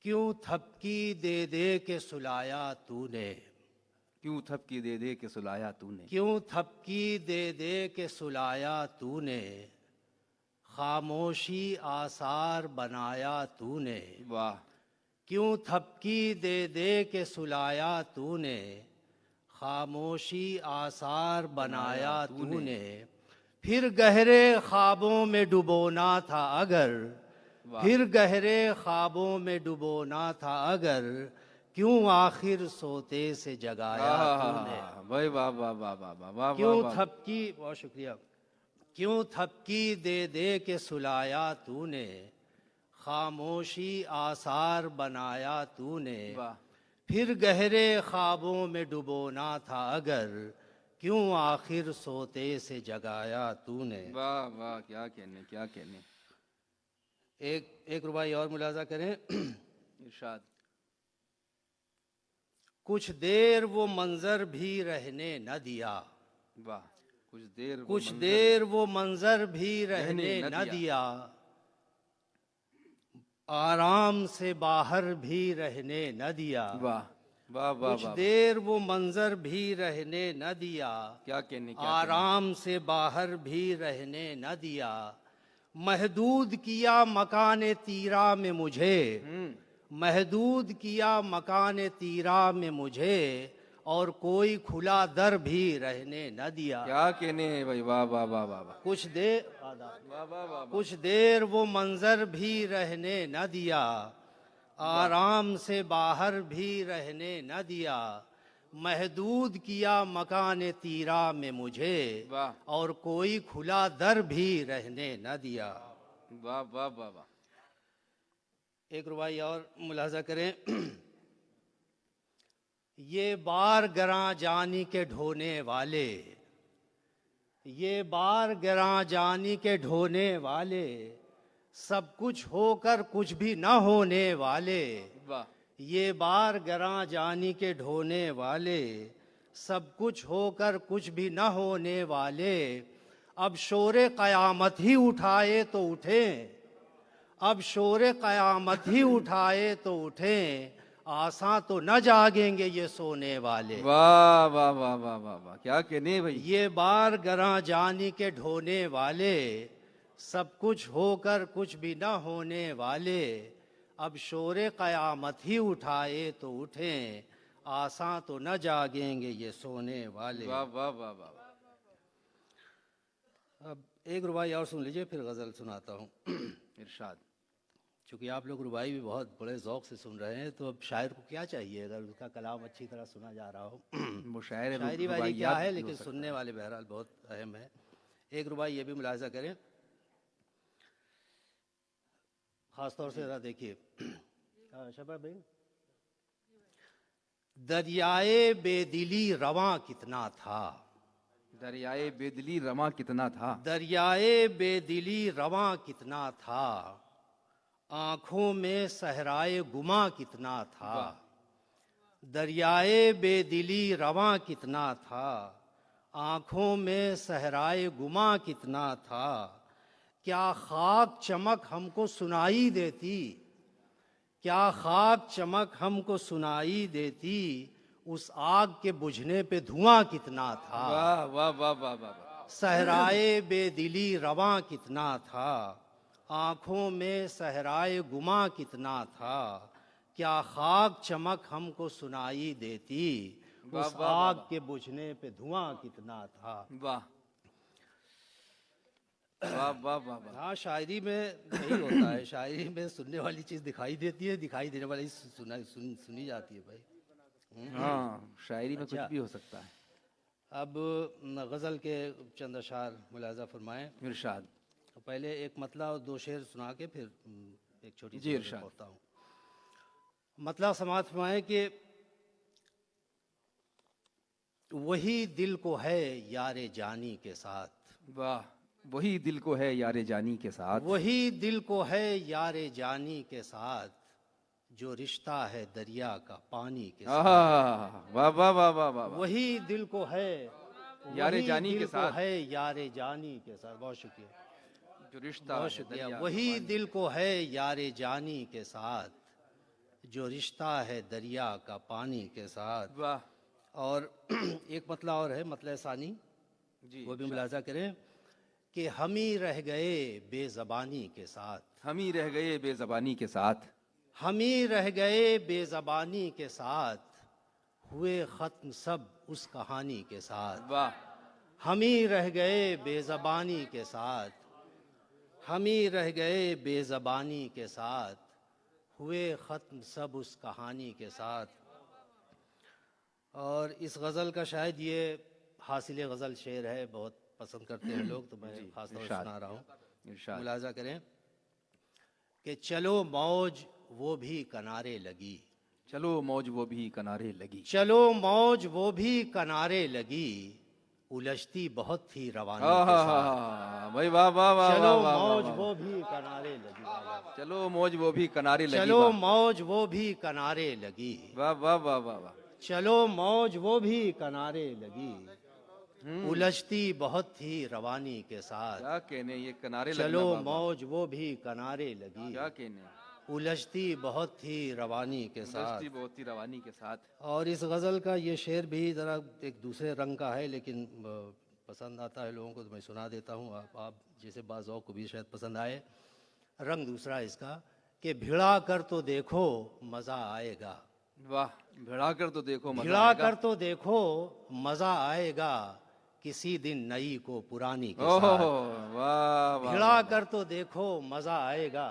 क्यों थपकी दे दे के सुलाया तूने, क्यों थपकी दे दे के सुलाया तूने, क्यों थपकी दे दे के सुलाया तूने, खामोशी आसार बनाया तूने। वाह। क्यों थपकी दे दे के सुलाया तूने, खामोशी आसार बनाया तूने। फिर गहरे ख्वाबों में डुबोना था अगर, फिर गहरे ख्वाबों में डुबोना था अगर, क्यों आखिर सोते से जगाया तूने। भाई वाह वाह वाह वाह वाह वाह। क्यों थपकी, बहुत शुक्रिया। क्यों थपकी दे दे के सुलाया तूने, खामोशी आसार बनाया तूने। फिर गहरे ख्वाबों में डुबोना था अगर, क्यों आखिर सोते से जगाया तूने। वाह वाह, क्या कहने क्या कहने। एक रुबाई और मुलाजा करें। इरशाद। कुछ देर वो मंजर भी रहने न दिया, वाह। कुछ देर वो मंजर भी रहने न दिया, आराम से बाहर भी रहने न दिया। वाह वाह वाह। कुछ देर वो मंजर भी रहने न दिया, क्या कहने क्या आराम से बाहर भी रहने न दिया। महदूद किया मकान तीरा में मुझे, महदूद किया मकान तीरा में मुझे, और कोई खुला दर भी रहने न दिया। क्या कहने भाई, वाह वाह वाह वाह। कुछ देर, कुछ देर वो मंजर भी रहने न दिया, आराम से बाहर भी रहने न दिया। महदूद किया मकान तीरा में मुझे, और कोई खुला दर भी रहने न दिया। वाह वाह वाह वाह। एक रुबाई और मुलाजा करें। ये बार गरां जानी के ढोने वाले, ये बार गरां जानी के ढोने वाले, सब कुछ होकर कुछ भी न होने वाले। ये बार गरां जानी के ढोने वाले, सब कुछ होकर कुछ भी न होने वाले। अब शोरे क़यामत ही उठाए तो उठें, अब शोरे क़यामत ही उठाए तो उठें, आसा तो न जागेंगे ये सोने वाले। वाह वाह वाह वाह वाह वाह, क्या कहने भाई। ये बार गरां जानी के ढोने वाले, सब कुछ होकर कुछ भी न होने वाले। अब शोरे क़यामत ही उठाए तो उठें, आसा तो न जागेंगे ये सोने वाले। वाह वाह वाह वाह। अब एक रुबाई और सुन लीजिए, फिर गज़ल सुनाता हूँ। इरशाद। चूँकि आप लोग रुबाई भी बहुत बड़े ज़ौक़ से सुन रहे हैं, तो अब शायर को क्या चाहिए अगर उसका कलाम अच्छी तरह सुना जा रहा हो। वो शायर शायरी वायरी क्या है, लेकिन सुनने वाले बहरहाल बहुत अहम है। एक रुबाई ये भी मुलाहिज़ा करें, ख़ास तौर से ज़रा देखिए। शबा भाई, दरियाए बेदिली रवां कितना था, दरियाए बेदिली रवां कितना था, दरियाए बेदिली रवां कितना था, आँखों में सहराए गुमा कितना था। दरियाए बेदिली रवां कितना था, आँखों में सहराए गुमा कितना था। क्या खाक चमक हमको सुनाई देती, क्या खाक चमक हमको सुनाई देती, उस आग के बुझने पे धुआं कितना था। वाह वाह वाह वाह वाह। सहराए बेदिली रवां कितना था, आँखों में सहराए गुमा कितना था। क्या खाक चमक हमको सुनाई देती, उस आग के बुझने पे धुआं कितना था। वाह वाह वाह वाह। हाँ, शायरी में यही होता है, शायरी में सुनने वाली चीज़ दिखाई देती है, दिखाई देने वाली सुनी जाती है भाई। हाँ, शायरी में कुछ भी हो सकता है। अब गज़ल के चंद अशार मुलाजा फरमाएं। इरशाद। पहले एक मतला और दो शेर सुना के फिर एक छोटी सी पढ़ता हूँ। मतला समात फरमाएं कि वही दिल को है यारे जानी के साथ, वाह, वही दिल को है यारे जानी के साथ, वही दिल को है यारे जानी के साथ, जो रिश्ता है दरिया का पानी के साथ। वाह वाह वाह वाह वाह। वही दिल को है यारे जानी के साथ, है यारे जानी के साथ। बहुत शुक्रिया, जो रिश्ता, बहुत शुक्रिया। वही दिल को है यारे जानी के साथ, जो रिश्ता है दरिया का पानी के साथ। वाह और एक मतला और है, मतला सानी, जी। वो भी मुलाजा करें कि हम ही रह गए बेज़बानी के साथ। हम ही रह गए बेज़बानी के साथ। हम ही रह गए बेज़बानी के साथ, हुए ख़त्म सब उस कहानी के साथ। वाह हम ही रह गए बेज़बानी के साथ, हम ही रह गए बेज़बानी के साथ, हुए ख़त्म सब उस कहानी के साथ। और इस गज़ल का शायद ये हासिल गज़ल शेर है, बहुत पसंद करते हैं लोग, तो मैं ख़ास तौर से सुना रहा हूँ। इरशाद। मुलाजा करें कि चलो मौज वो भी किनारे लगी, चलो मौज वो भी किनारे लगी। चलो मौज वो भी किनारे लगी, उलझती बहुत थी रवानी के साथ। भाई वाह वाह वाह चलो वाह वाह मौज वाह। वो भी किनारे लगी, चलो मौज वो भी किनारे लगी। चलो वाह मौज वो भी किनारे लगी, वाह वाह वाह वाह वाह। चलो मौज वो भी किनारे लगी, उलझती बहुत थी रवानी के साथ। क्या कहने ये किनारे लगना चलो बाबा। मौज वो भी किनारे लगी, क्या कहने उलझती बहुत थी रवानी के साथ। उलझती बहुत ही रवानी के साथ। और इस गज़ल का ये शेर भी ज़रा एक दूसरे रंग का है, लेकिन पसंद आता है लोगों को, तो मैं सुना देता हूँ। आप जैसे बाज़ों को भी शायद पसंद आए। रंग दूसरा है इसका कि भिड़ा कर तो देखो मज़ा आएगा, वाह भिड़ा कर तो देखो मजा भिड़ा आएगा। कर तो देखो मज़ा आएगा, किसी दिन नई को पुरानी के ओह साथ। वाह वाह। भिड़ा कर तो देखो मज़ा आएगा,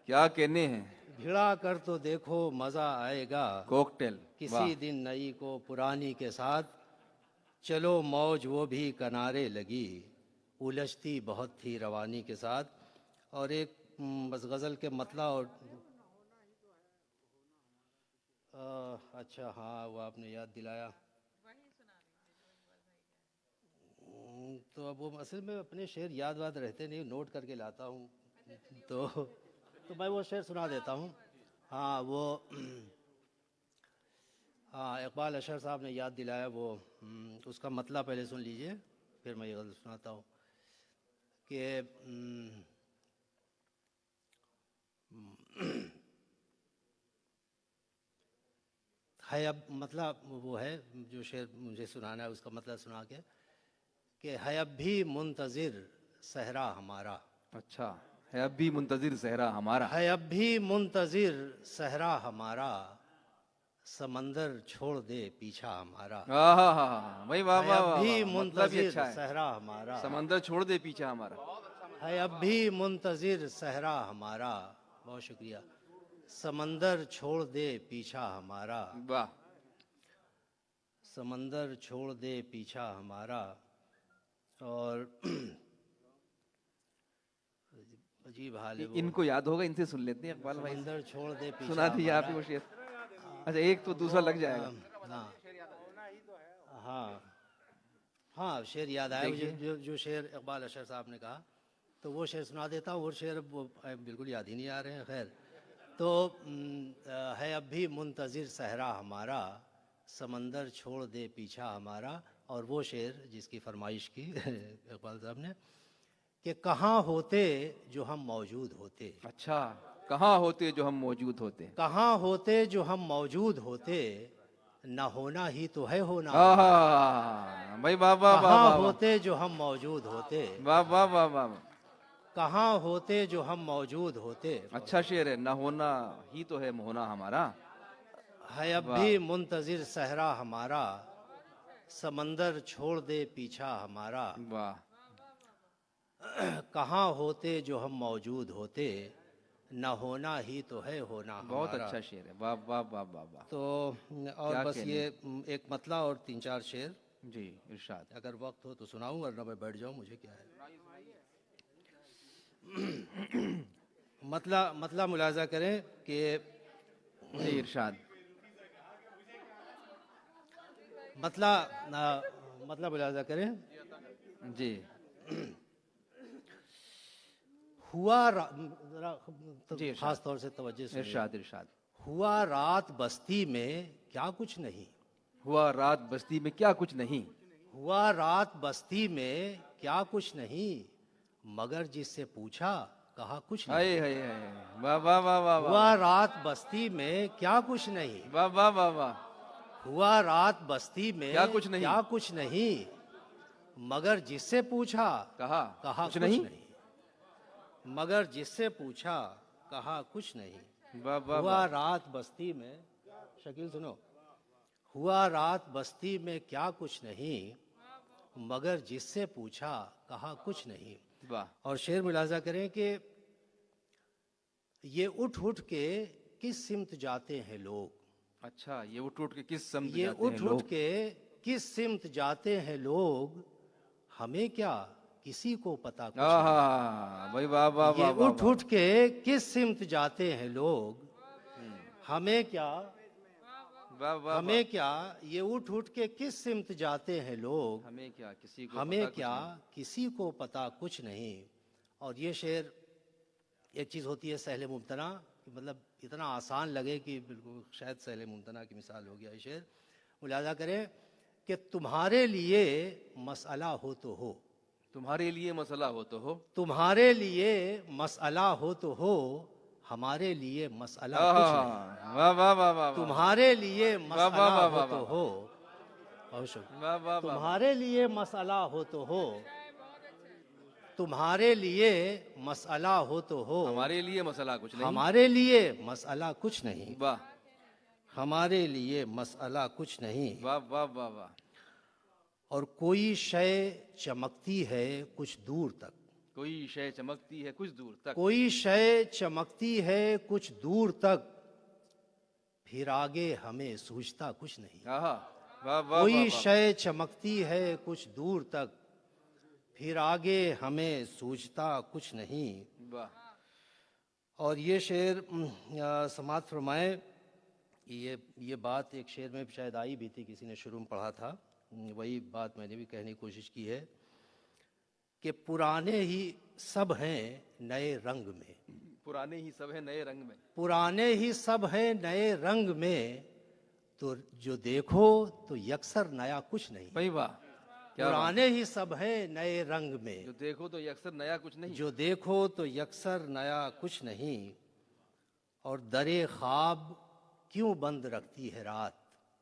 क्या कहने हैं। भिड़ा कर तो देखो मज़ा आएगा, कॉकटेल। किसी दिन नई को पुरानी के साथ। चलो मौज वो भी किनारे लगी, उलझती बहुत थी रवानी के साथ। और एक बस गज़ल के मतला और अच्छा हाँ, वो आपने याद दिलाया। तो अब वो असल में अपने शेर याद वाद रहते नहीं, नोट करके लाता हूँ, तो मैं वो शेर सुना देता हूँ। हाँ वो हाँ, इकबाल अशर साहब ने याद दिलाया, वो उसका मतलब पहले सुन लीजिए, फिर मैं ये गज़ल सुनाता हूँ कि है अब मतलब वो है जो शेर मुझे सुनाना है, उसका मतलब सुना के कि है अब भी मुंतज़िर सहरा हमारा। अच्छा है अब भी मुंतजिर सहरा हमारा। है अब भी मुंतज़िर सहरा हमारा, समंदर छोड़ दे पीछा हमारा। भाई वाह है वाह अब वाह भी वाह। मतलब ही मुंतज़िर अच्छा है। सहरा हमारा, समंदर छोड़ दे पीछा हमारा। है अब भी मुंतज़िर सहरा हमारा। बहुत शुक्रिया। समंदर छोड़ दे पीछा हमारा, वाह समंदर छोड़ दे पीछा हमारा। और अजीब हाल है वो, इनको याद होगा, इनसे सुन लेते हैं इकबाल भाई। समंदर छोड़ दे पीछा सुना दिया हमारा। आप ही वो शेर। अच्छा एक तो दूसरा लग जाएगा। हाँ हाँ हाँ, शेर याद आया मुझे, जो शेर इकबाल अशर साहब ने कहा, तो वो शेर सुना देता हूँ। और शेर वो बिल्कुल याद ही नहीं आ रहे हैं। खैर, तो है अब भी मुंतज़िर सहरा हमारा, समंदर छोड़ दे पीछा हमारा। और वो शेर जिसकी फरमाइश की इकबाल साहब ने कि कहाँ होते जो हम मौजूद होते। अच्छा कहाँ होते जो हम मौजूद होते। कहाँ होते जो हम मौजूद होते, न होना ही तो है होना। भाई वाह वाह वाह कहाँ वाह होते जो हम मौजूद होते, वाह वाह वाह वाह। कहाँ होते जो हम मौजूद होते। अच्छा शेर है। ना होना ही तो है होना हमारा। है अब भी मुंतज़िर सहरा हमारा, समंदर छोड़ दे पीछा हमारा। वाह कहाँ होते जो हम मौजूद होते, न होना ही तो है होना हमारा। बहुत अच्छा शेर है। वाह वाह वाह वाह वाह। तो और बस ये एक मतला और 3-4 शेर जी इरशाद। अगर वक्त हो तो सुनाऊं, वरना मैं बैठ जाऊं, मुझे क्या है। मतला मुलाजा करें कि जी इरशाद। मतला मुलाजा करें। जी हुआ जी, खास तौर से तवज्जो से इरशाद इरशाद। हुआ रात बस्ती में क्या कुछ नहीं। हुआ रात बस्ती में क्या कुछ नहीं। हुआ रात बस्ती में क्या कुछ नहीं, मगर जिससे पूछा कहा कुछ नहीं। हाय हाय हाय, वाह वाह वाह वाह वाह, हुआ रात बस्ती में क्या कुछ नहीं। वाह वाह वाह वाह, हुआ रात बस्ती में क्या कुछ नहीं। क्या कुछ नहीं, मगर जिससे पूछा कहा कहा कुछ नहीं। मगर जिससे पूछा कहा कुछ नहीं। वाह वाह हुआ वाह, रात बस्ती में, शकील सुनो, हुआ रात बस्ती में क्या कुछ नहीं, मगर जिससे पूछा कहा कुछ नहीं। वाह, और शेर मुलाजा करें कि ये उठ उठ के किस सिमत जाते हैं लोग। अच्छा, ये उठ उठ के किस समझ ये जाते हैं उठ उठ लोग। के किस सिमत जाते हैं लोग, हमें क्या किसी को पता कुछ नहीं। आहा, भाई वाह वाह ये वाह वाह उठ उठ के किस सिमत जाते हैं लोग, हमें क्या वाह वाह, हमें क्या, ये उठ उठ के किस सिमत जाते हैं लोग, हमें क्या किसी को हमें पता कुछ क्या नहीं। किसी को पता कुछ नहीं। और ये शेर, एक चीज़ होती है सहले मुमतना, कि मतलब इतना आसान लगे कि बिल्कुल शायद सहले मुमतना की मिसाल हो गया ये शेर। मुलाजा करें कि तुम्हारे लिए मसला हो तो हो, तुम्हारे लिए मसला हो तो हो, तुम्हारे लिए मसला हो तो हो, हमारे लिए मसला कुछ नहीं। आहा, वाह वाह वाह वाह वाह, तुम्हारे लिए वाह मसला वाह हो वाह तो वाह, हो, बहुत शुक्रिया। वाह वाह वाह, तुम्हारे लिए मसला हो तो हो, तुम्हारे लिए मसला हो तो हो, हमारे लिए मसला कुछ नहीं। हमारे लिए मसला कुछ नहीं। वाह हमारे लिए मसला कुछ नहीं। वाह वाह वाह वाह, और कोई शय चमकती है कुछ दूर तक, कोई शय चमकती है कुछ दूर तक, कोई शय चमकती है कुछ दूर तक, फिर आगे हमें सूझता कुछ नहीं। आहा, वाह वाह कोई वाह वाह, शय चमकती है कुछ दूर तक, फिर आगे हमें सूझता कुछ नहीं। वाह, और ये शेर समात फरमाए, ये बात एक शेर में शायद आई भी थी, किसी ने शुरू में पढ़ा था, वही बात मैंने भी कहने की कोशिश की है कि पुराने ही सब हैं नए रंग में, पुराने ही सब है नए रंग में, पुराने ही सब हैं नए रंग में, तो जो देखो तो यकसर नया कुछ नहीं। भाई वाह, क्या बात। पुराने ही सब हैं नए रंग में, जो देखो तो ये अक्सर नया कुछ नहीं। जो देखो तो यकसर नया कुछ नहीं। और दरे ख्वाब क्यों बंद रखती है रात,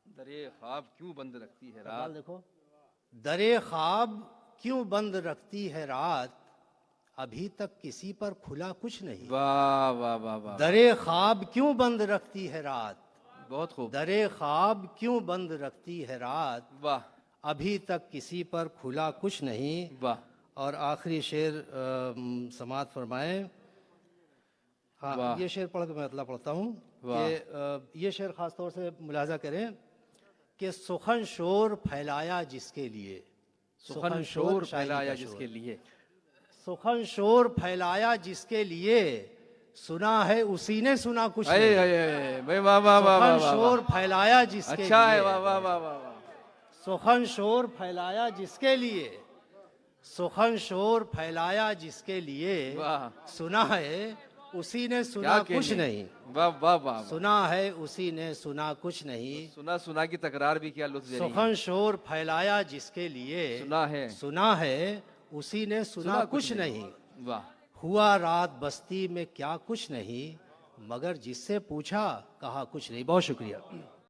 दरे ख्वाब क्यों बंद रखती है रात रात, देखो, दरे ख्वाब क्यों बंद रखती है रात, अभी तक किसी पर खुला कुछ नहीं। वाह वाह वाह वाह, दरे ख्वाब क्यों बंद रखती है रात, बहुत खूब, दरे ख्वाब क्यों बंद रखती है रात, वाह अभी तक किसी पर खुला कुछ नहीं। वाह, और आखिरी शेर समात फरमाए। हाँ, वाह। ये शेर पढ़ के मैं अतला पढ़ता हूँ वाह। कि ये शेर ख़ास तौर से मुलाजा करें कि सुखन शोर फैलाया जिसके लिए, सुखन शोर शायरी फैलाया का शोर। जिसके लिए, सुखन शोर फैलाया जिसके लिए, सुना है उसी ने सुना कुछ अरे नहीं। अरे भाई वाह वाह वाह सुखन वाह शोर वाह, फैलाया जिसके अच्छा है, लिए, वाह वाह वाह वाह वाह, सुखन शोर फैलाया जिसके लिए, सुखन शोर फैलाया जिसके लिए, वाह, सुना है उसी ने सुना क्या कुछ कहने। नहीं। वाह वाह वाह, सुना है उसी ने सुना कुछ नहीं। सुना सुना की तकरार भी क्या लुत्फ दे रही है। सुखन शोर फैलाया जिसके लिए, सुना है उसी ने सुना कुछ नहीं। वाह, हुआ रात बस्ती में क्या कुछ नहीं, मगर जिससे पूछा कहा कुछ नहीं। बहुत शुक्रिया।